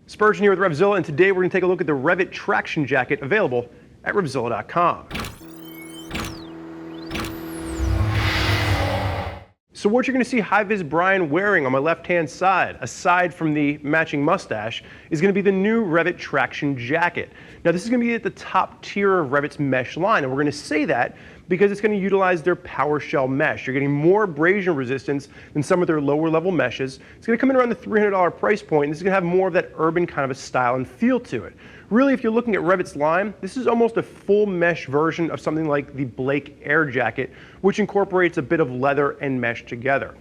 Spurgeon here with RevZilla, and today we're going to take a look at the REV'IT traction jacket available at RevZilla.com. So what you're going to see high-vis Brian wearing on my left-hand side, aside from the matching mustache, is going to be the new REV'IT traction jacket. Now this is going to be at the top tier of REV'IT's mesh line, and we're going to say that because it's going to utilize their PowerShell mesh. You're getting more abrasion resistance than some of their lower level meshes. It's going to come in around the $300 price point, and this is going to have more of that urban kind of a style and feel to it. Really, if you're looking at REV'IT's line, this is almost a full mesh version of something like the Blake Air Jacket, which incorporates a bit of leather and mesh together.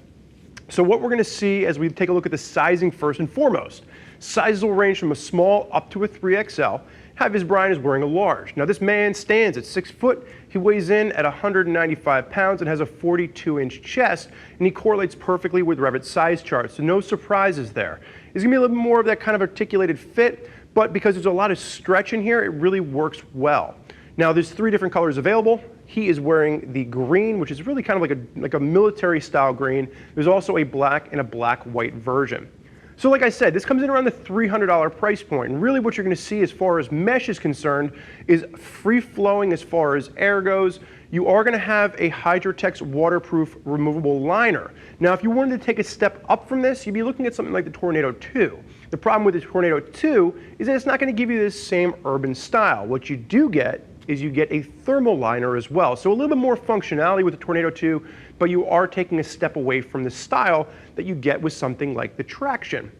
So what we're going to see as we take a look at the sizing first and foremost, sizes will range from a small up to a 3XL. High-vis Brian is wearing a large. Now this man stands at 6 foot, he weighs in at 195 pounds and has a 42-inch chest, and he correlates perfectly with REV'IT's size chart, so no surprises there. There's going to be a little bit more of that kind of articulated fit, but because there's a lot of stretch in here, it really works well. Now there's 3 different colors available. He is wearing the green, which is really kind of like a military style green. There's also a black and a black-white version. So like I said, this comes in around the $300 price point, and really what you're going to see as far as mesh is concerned is free-flowing as far as air goes. You are going to have a Hydratex waterproof removable liner. Now if you wanted to take a step up from this, you'd be looking at something like the Tornado 2. The problem with the Tornado 2 is that it's not going to give you this same urban style. What you do get is you get a thermal liner as well. So a little bit more functionality with the Tornado 2, but you are taking a step away from the style that you get with something like the traction.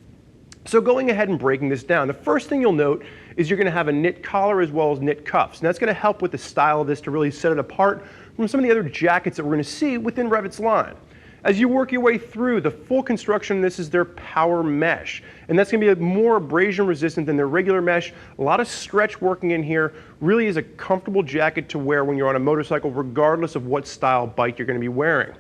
So going ahead and breaking this down, the first thing you'll note is you're going to have a knit collar as well as knit cuffs. And that's going to help with the style of this to really set it apart from some of the other jackets that we're going to see within REV'IT's line. As you work your way through, the full construction, this is their power mesh. And that's going to be more abrasion resistant than their regular mesh. A lot of stretch working in here. Really is a comfortable jacket to wear when you're on a motorcycle, regardless of what style bike you're going to be wearing.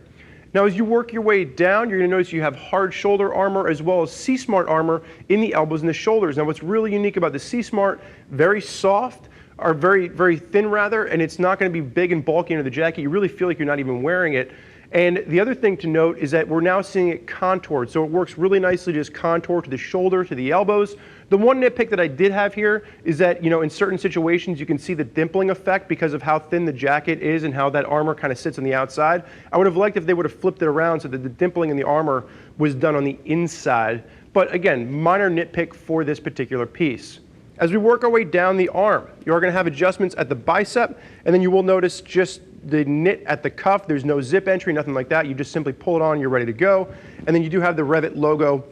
Now as you work your way down, you're going to notice you have hard shoulder armor as well as Seesmart armor in the elbows and the shoulders. Now what's really unique about the Seesmart, very soft, or very thin rather, and it's not going to be big and bulky into the jacket. You really feel like you're not even wearing it. And the other thing to note is that we're now seeing it contoured, so it works really nicely to just contour to the shoulder, to the elbows. The one nitpick that I did have here is that, in certain situations you can see the dimpling effect because of how thin the jacket is and how that armor kind of sits on the outside. I would have liked if they would have flipped it around so that the dimpling in the armor was done on the inside. But again, minor nitpick for this particular piece. As we work our way down the arm, you are going to have adjustments at the bicep, and then you will notice just the knit at the cuff. There's no zip entry, nothing like that. You just simply pull it on, you're ready to go. And then you do have the REV'IT logo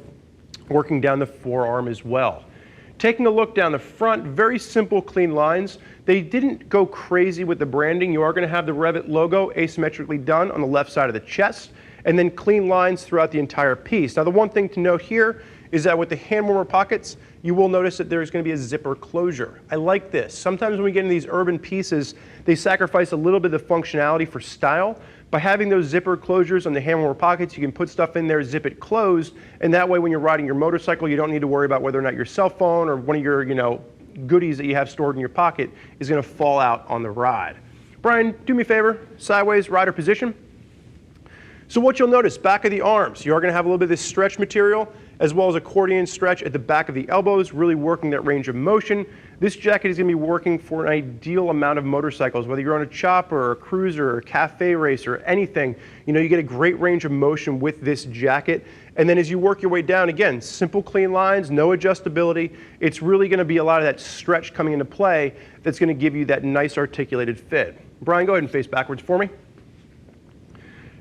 working down the forearm as well. Taking a look down the front, very simple, clean lines. They didn't go crazy with the branding. You are going to have the REV'IT logo asymmetrically done on the left side of the chest, and then clean lines throughout the entire piece. Now the one thing to note here is that with the hand warmer pockets, you will notice that there's going to be a zipper closure. I like this. Sometimes when we get into these urban pieces, they sacrifice a little bit of functionality for style. By having those zipper closures on the hand warmer pockets, you can put stuff in there, zip it closed, and that way when you're riding your motorcycle, you don't need to worry about whether or not your cell phone or one of your goodies that you have stored in your pocket is going to fall out on the ride. Brian, do me a favor, sideways rider position. So what you'll notice, back of the arms, you are going to have a little bit of this stretch material as well as accordion stretch at the back of the elbows, really working that range of motion. This jacket is going to be working for an ideal amount of motorcycles, whether you're on a chopper or a cruiser or a cafe racer or anything. You get a great range of motion with this jacket. And then as you work your way down, again, simple clean lines, no adjustability. It's really going to be a lot of that stretch coming into play that's going to give you that nice articulated fit. Brian, go ahead and face backwards for me.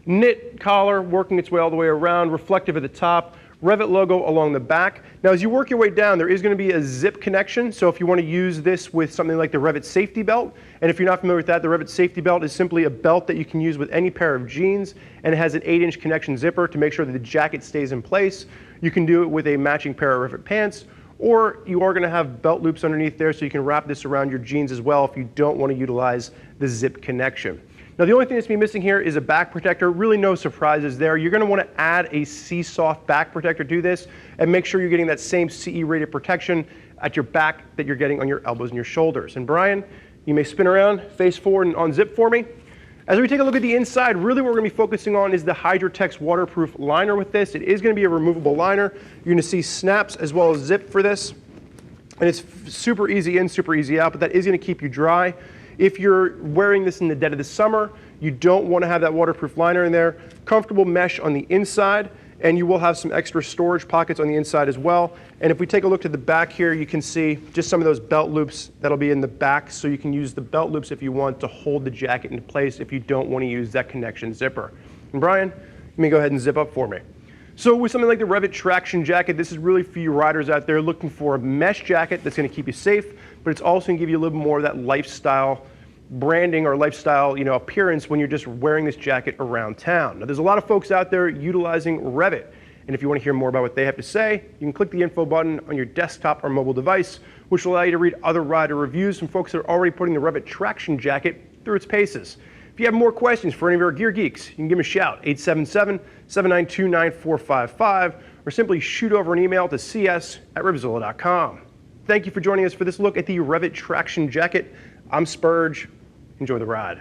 Knit collar working its way all the way around, reflective at the top, REV'IT logo along the back. Now as you work your way down, there is going to be a zip connection, so if you want to use this with something like the REV'IT safety belt, and if you're not familiar with that, the REV'IT safety belt is simply a belt that you can use with any pair of jeans, and it has an 8-inch connection zipper to make sure that the jacket stays in place. You can do it with a matching pair of REV'IT pants, or you are going to have belt loops underneath there so you can wrap this around your jeans as well if you don't want to utilize the zip connection. Now the only thing that's going to be missing here is a back protector. Really no surprises there. You're going to want to add a C-Soft back protector to this and make sure you're getting that same CE rated protection at your back that you're getting on your elbows and your shoulders. And Brian, you may spin around, face forward and unzip for me. As we take a look at the inside, really what we're going to be focusing on is the Hydratex waterproof liner with this. It is going to be a removable liner. You're going to see snaps as well as zip for this. And it's super easy in, super easy out, but that is going to keep you dry. If you're wearing this in the dead of the summer, you don't want to have that waterproof liner in there. Comfortable mesh on the inside, and you will have some extra storage pockets on the inside as well. And if we take a look to the back here, you can see just some of those belt loops that'll be in the back, so you can use the belt loops if you want to hold the jacket into place if you don't want to use that connection zipper. And Brian, let me go ahead and zip up for me. So with something like the REV'IT traction jacket, this is really for you riders out there looking for a mesh jacket that's going to keep you safe, but it's also going to give you a little more of that lifestyle branding or lifestyle, appearance when you're just wearing this jacket around town. Now, there's a lot of folks out there utilizing REV'IT, and if you want to hear more about what they have to say, you can click the info button on your desktop or mobile device, which will allow you to read other rider reviews from folks that are already putting the REV'IT traction jacket through its paces. If you have more questions for any of our gear geeks, you can give me a shout, 877-792-9455, or simply shoot over an email to cs@RevZilla.com. Thank you for joining us for this look at the REV'IT traction jacket. I'm Spurge. Enjoy the ride.